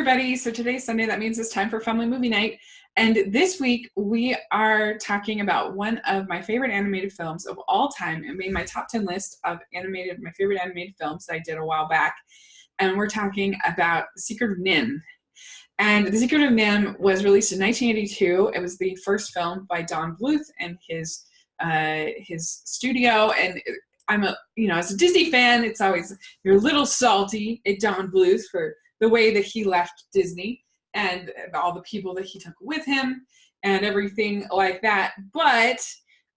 everybody. So today's Sunday. That means it's time for family movie night. And this week we are talking about one of my favorite animated films of all time. It made my top 10 list of my favorite animated films that I did a while back. And we're talking about The Secret of Nimh. And The Secret of Nimh was released in 1982. It was the first film by Don Bluth and his studio. And as a Disney fan, it's always, you're a little salty at Don Bluth for the way that he left Disney and all the people that he took with him and everything like that. But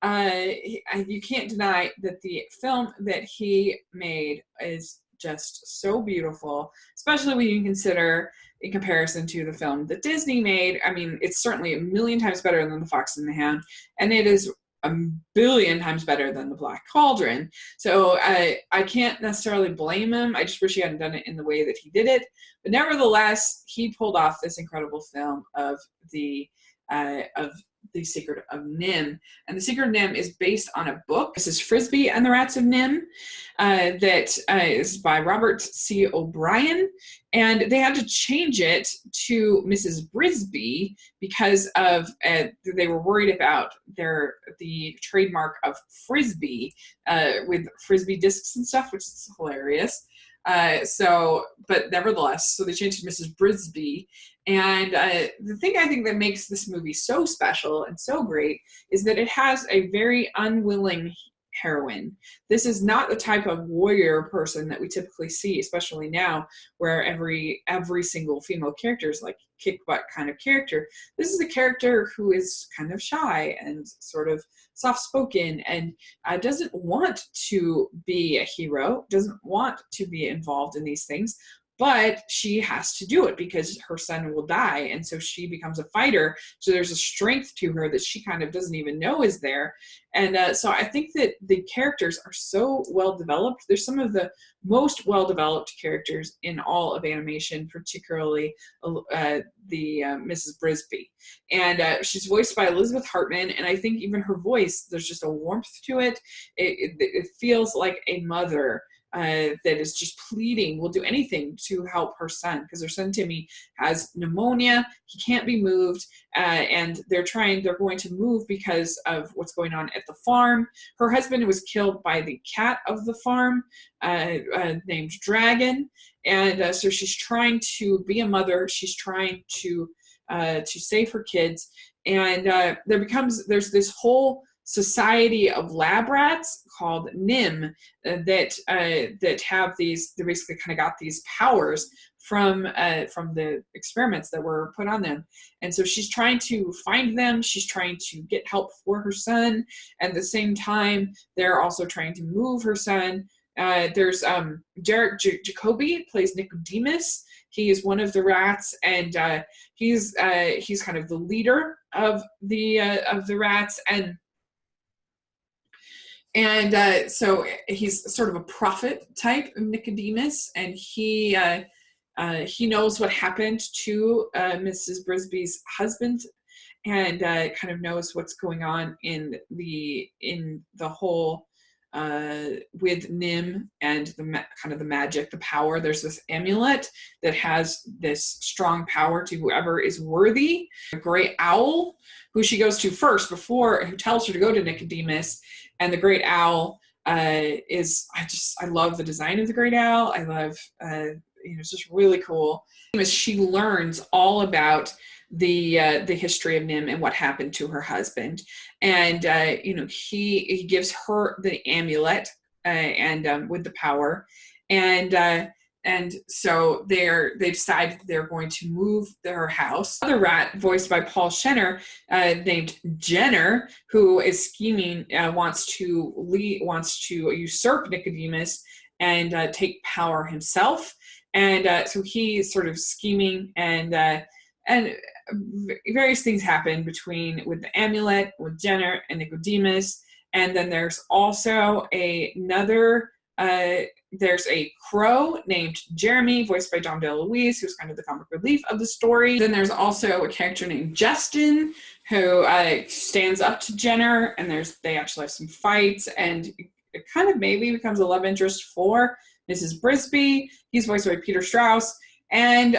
you can't deny that the film that he made is just so beautiful, especially when you consider in comparison to the film that Disney made. I mean, it's certainly a million times better than The Fox and the Hound, and it is a billion times better than The Black Cauldron. So I can't necessarily blame him. I just wish he hadn't done it in the way that he did it. But nevertheless, he pulled off this incredible film of the Secret of Nimh. And The Secret of Nimh is based on a book. This is Frisbee and the Rats of Nimh that is by Robert C. O'Brien. And they had to change it to Mrs. Brisby because of they were worried about the trademark of Frisbee with Frisbee discs and stuff, which is hilarious. But nevertheless, so they changed to Mrs. Brisby. And the thing I think that makes this movie so special and so great is that it has a very unwilling heroine. This is not the type of warrior person that we typically see, especially now, where every single female character is like kick butt kind of character. This is a character who is kind of shy and sort of soft-spoken and doesn't want to be a hero, doesn't want to be involved in these things, but she has to do it because her son will die, and so she becomes a fighter. So there's a strength to her that she kind of doesn't even know is there. And so I think that the characters are so well developed. They're some of the most well-developed characters in all of animation, particularly the Mrs. Brisby. And she's voiced by Elizabeth Hartman, and I think even her voice, there's just a warmth to it. It feels like a mother that is just pleading, will do anything to help her son, because her son Timmy has pneumonia. He can't be moved, and they're going to move because of what's going on at the farm. Her husband was killed by the cat of the farm named Dragon, and so she's trying to be a mother. She's trying to save her kids, and there's this whole society of lab rats called Nimh that have these. They basically kind of got these powers from the experiments that were put on them, and so she's trying to find them. She's trying to get help for her son. At the same time, they're also trying to move her son. There's Derek Jacobi plays Nicodemus. He is one of the rats, and he's kind of the leader of the rats, and so he's sort of a prophet type of Nicodemus, and he knows what happened to Mrs. Brisby's husband, and kind of knows what's going on in the whole with Nimh and the magic, the power. There's this amulet that has this strong power to whoever is worthy. A great owl, who she goes to first who tells her to go to Nicodemus. And the great owl I love the design of the great owl. I love, it's just really cool. She learns all about the history of Nimh and what happened to her husband. And, he gives her the amulet and with the power. And so they decide they're going to move their house. Another rat, voiced by Paul Shenner, named Jenner, who is scheming, wants to usurp Nicodemus and take power himself. And so he's sort of scheming, and various things happen with the amulet, with Jenner and Nicodemus. And then there's also there's a crow named Jeremy, voiced by John DeLuise, who's kind of the comic relief of the story. Then there's also a character named Justin, who stands up to Jenner, and they actually have some fights, and it kind of maybe becomes a love interest for Mrs. Brisby. He's voiced by Peter Strauss. And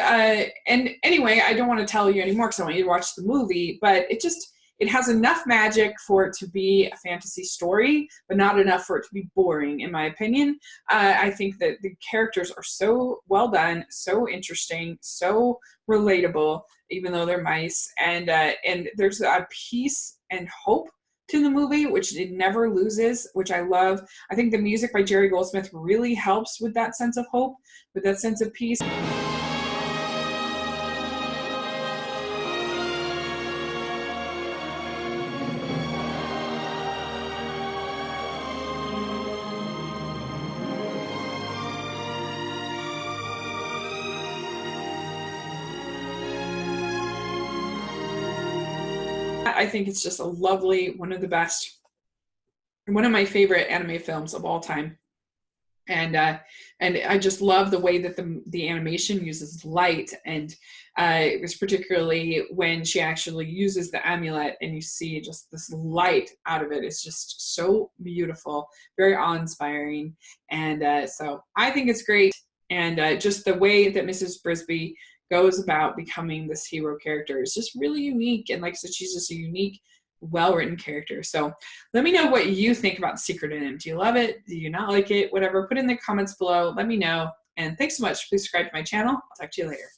anyway, I don't want to tell you anymore because I want you to watch the movie, but it has enough magic for it to be a fantasy story, but not enough for it to be boring, in my opinion. I think that the characters are so well done, so interesting, so relatable, even though they're mice, and there's a peace and hope to the movie, which it never loses, which I love. I think the music by Jerry Goldsmith really helps with that sense of hope, with that sense of peace. I think it's just a lovely, one of the best, one of my favorite anime films of all time. And I just love the way that the animation uses light, and it was particularly when she actually uses the amulet and you see just this light out of it. It's just so beautiful, very awe-inspiring, and so I think it's great. And just the way that Mrs. Brisby goes about becoming this hero character is just really unique, and like I said, she's just a unique, well-written character. So let me know what you think about Secret of Nimh. Do you love it? Do you not like it? Whatever, put in the comments below. Let me know. And thanks so much. Please subscribe to my channel. I'll talk to you later.